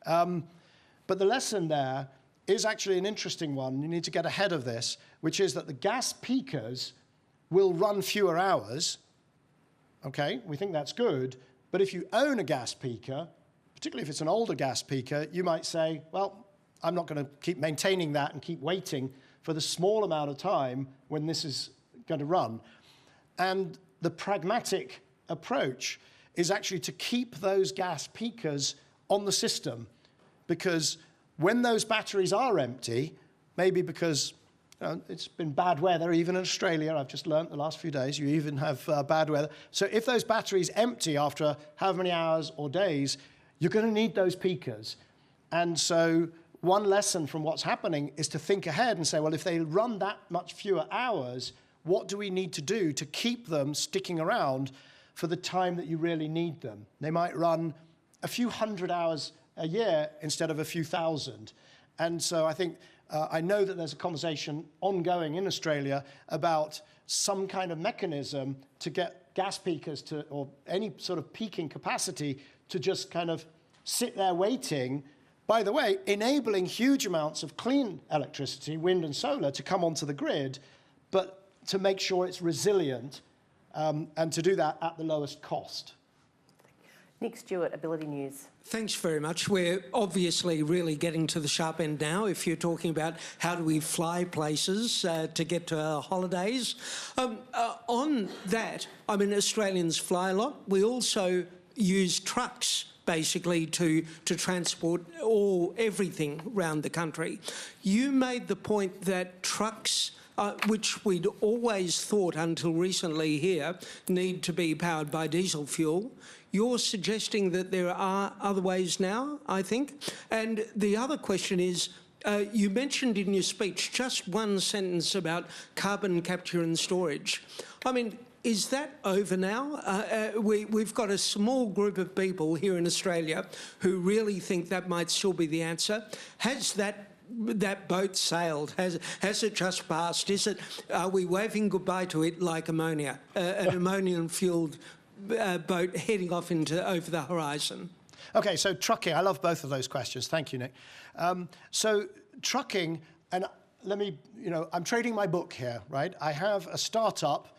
But the lesson there is actually an interesting one. You need to get ahead of this, which is that the gas peakers will run fewer hours. Okay, we think that's good. But if you own a gas peaker, particularly if it's an older gas peaker, you might say, well, I'm not going to keep maintaining that and keep waiting for the small amount of time when this is going to run. And the pragmatic approach is actually to keep those gas peakers on the system, because when those batteries are empty, maybe because it's been bad weather, even in Australia, I've just learnt the last few days, you even have bad weather. So if those batteries empty after however many hours or days, you're going to need those peakers. And so one lesson from what's happening is to think ahead and say, well, if they run that much fewer hours, what do we need to do to keep them sticking around for the time that you really need them? They might run a few hundred hours a year instead of a few thousand. And so I think, I know that there's a conversation ongoing in Australia about some kind of mechanism to get gas peakers to, or any sort of peaking capacity, to just kind of sit there waiting, by the way, enabling huge amounts of clean electricity, wind and solar, to come onto the grid, but to make sure it's resilient, and to do that at the lowest cost. Nick Stewart, Ability News. Thanks very much. We're obviously really getting to the sharp end now if you're talking about how do we fly places to get to our holidays. On that, I mean, Australians fly a lot. We also use trucks basically to transport everything around the country. You made the point that trucks, which we'd always thought until recently here, need to be powered by diesel fuel. You're suggesting that there are other ways now, I think. And the other question is, you mentioned in your speech just one sentence about carbon capture and storage. I mean, is that over now? We've got a small group of people here in Australia who really think that might still be the answer. Has that boat sailed? Has it just passed? Are we waving goodbye to it like ammonia, an ammonia-fueled boat heading off over the horizon? Okay, so trucking, I love both of those questions. Thank you, Nick. So trucking, and let me, I'm trading my book here, right? I have a startup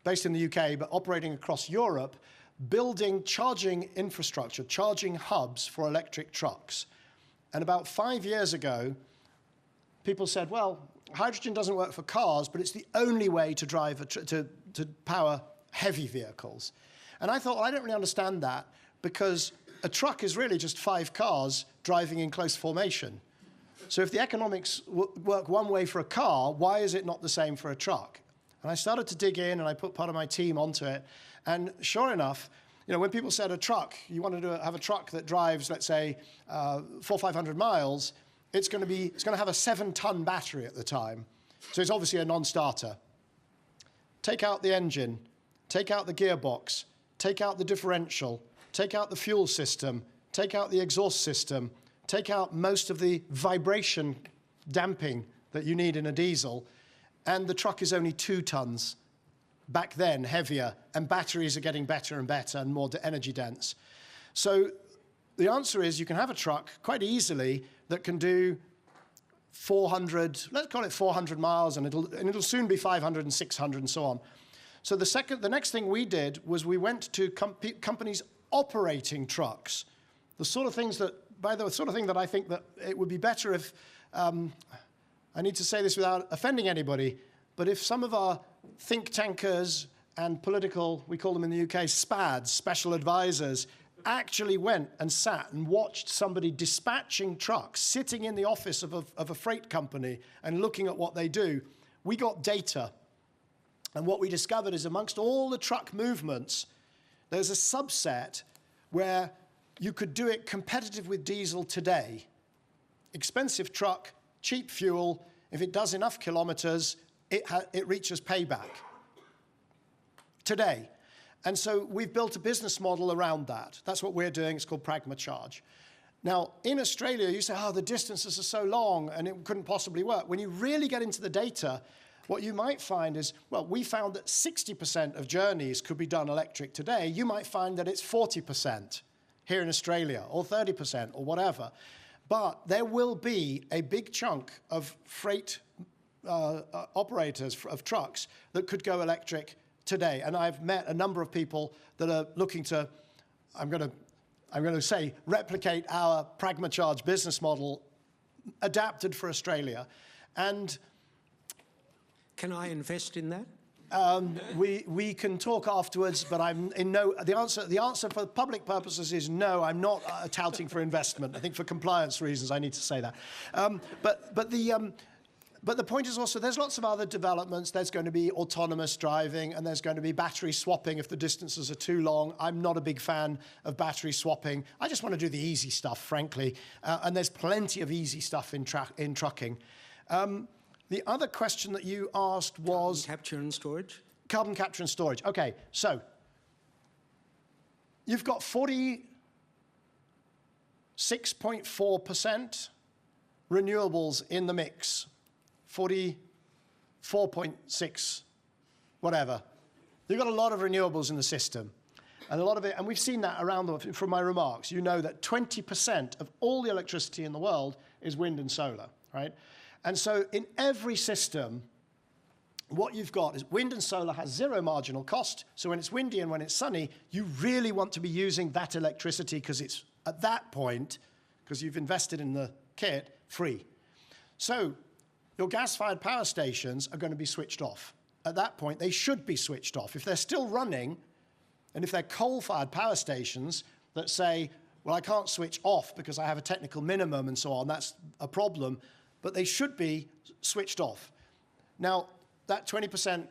based in the UK, but operating across Europe, building charging infrastructure, charging hubs for electric trucks. And about 5 years ago, people said, well, hydrogen doesn't work for cars, but it's the only way to drive, to power heavy vehicles. And I thought, well, I don't really understand that, because a truck is really just 5 cars driving in close formation. So if the economics work one way for a car, why is it not the same for a truck? And I started to dig in, and I put part of my team onto it. And sure enough, when people said a truck, you wanted to have a truck that drives, let's say, 400 or 500 miles, it's going to have a 7-ton battery at the time. So it's obviously a non-starter. Take out the engine, take out the gearbox, take out the differential, take out the fuel system, take out the exhaust system, take out most of the vibration damping that you need in a diesel, and the truck is only 2 tons. Back then, heavier, and batteries are getting better and better and more energy dense. So the answer is you can have a truck quite easily that can do 400, let's call it 400 miles, and it'll soon be 500 and 600 and so on. So the next thing we did was we went to companies operating trucks. The sort of things that, by the sort of thing that I think that it would be better if, I need to say this without offending anybody, but if some of our think tankers and political, we call them in the UK, SPADs, special advisors, actually went and sat and watched somebody dispatching trucks, sitting in the office of a freight company and looking at what they do, we got data. And what we discovered is amongst all the truck movements, there's a subset where you could do it competitive with diesel today. Expensive truck, cheap fuel, if it does enough kilometers, it reaches payback today. And so we've built a business model around that. That's what we're doing. It's called Pragma Charge. Now, in Australia, you say, oh, the distances are so long and it couldn't possibly work. When you really get into the data, what you might find is, well, we found that 60% of journeys could be done electric today. You might find that it's 40% here in Australia, or 30%, or whatever. But there will be a big chunk of freight operators of trucks that could go electric today. And I've met a number of people that are looking to, I'm going to say, replicate our Pragma Charge business model adapted for Australia. And can I invest in that? We can talk afterwards, but I'm in no. The answer for public purposes is no. I'm not touting for investment. I think for compliance reasons I need to say that. But the point is also there's lots of other developments. There's going to be autonomous driving, and there's going to be battery swapping if the distances are too long. I'm not a big fan of battery swapping. I just want to do the easy stuff, frankly. And there's plenty of easy stuff in trucking. The other question that you asked was... Carbon capture and storage. Carbon capture and storage. OK, so you've got 46.4% renewables in the mix. 44.6, whatever. You've got a lot of renewables in the system. And a lot of it, and we've seen that around from my remarks. You know that 20% of all the electricity in the world is wind and solar, right? And so in every system, what you've got is wind and solar has zero marginal cost. So when it's windy and when it's sunny, you really want to be using that electricity because it's at that point, because you've invested in the kit, free. So your gas-fired power stations are going to be switched off. At that point, they should be switched off. If they're still running, and if they're coal-fired power stations that say, well, I can't switch off because I have a technical minimum and so on, that's a problem, but they should be switched off. Now, that 20%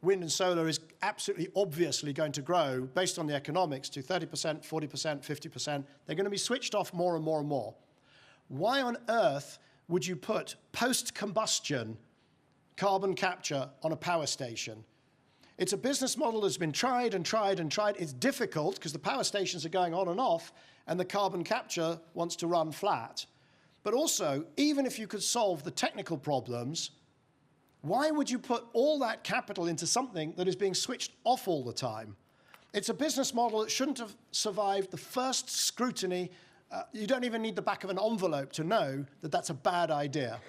wind and solar is absolutely obviously going to grow based on the economics to 30%, 40%, 50%. They're going to be switched off more and more and more. Why on earth would you put post-combustion carbon capture on a power station? It's a business model that's been tried and tried and tried. It's difficult because the power stations are going on and off and the carbon capture wants to run flat. But also, even if you could solve the technical problems, why would you put all that capital into something that is being switched off all the time? It's a business model that shouldn't have survived the first scrutiny. You don't even need the back of an envelope to know that that's a bad idea.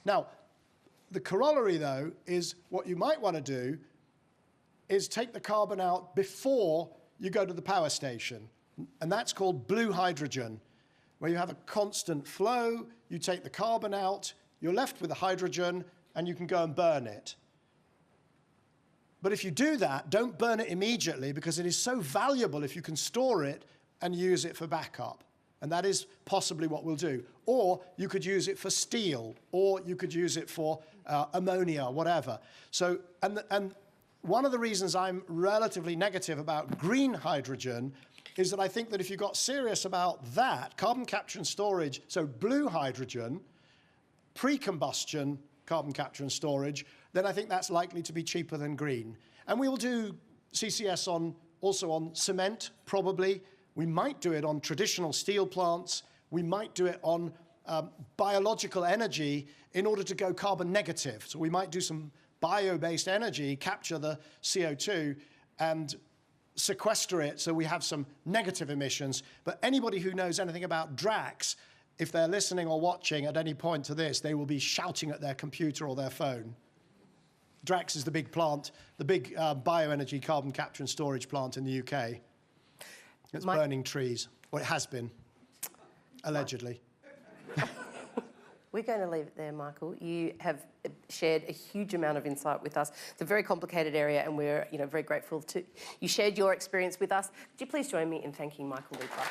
Now, the corollary, though, is what you might want to do is take the carbon out before you go to the power station. And that's called blue hydrogen, where you have a constant flow, you take the carbon out, you're left with the hydrogen, and you can go and burn it. But if you do that, don't burn it immediately because it is so valuable if you can store it and use it for backup. And that is possibly what we'll do. Or you could use it for steel, or you could use it for ammonia, whatever. So, and one of the reasons I'm relatively negative about green hydrogen is that I think that if you got serious about that, carbon capture and storage, so blue hydrogen, pre-combustion carbon capture and storage, then I think that's likely to be cheaper than green. And we will do CCS also on cement, probably. We might do it on traditional steel plants. We might do it on biological energy in order to go carbon negative. So we might do some bio-based energy, capture the CO2, and sequester it so we have some negative emissions. But anybody who knows anything about DRAX, if they're listening or watching at any point to this, they will be shouting at their computer or their phone. DRAX is the big plant, the big bioenergy carbon capture and storage plant in the UK. It's burning trees, or it has been, allegedly. We're going to leave it there, Michael. You have shared a huge amount of insight with us. It's a very complicated area, and we're very grateful to you shared your experience with us. Could you please join me in thanking Michael Liebreich?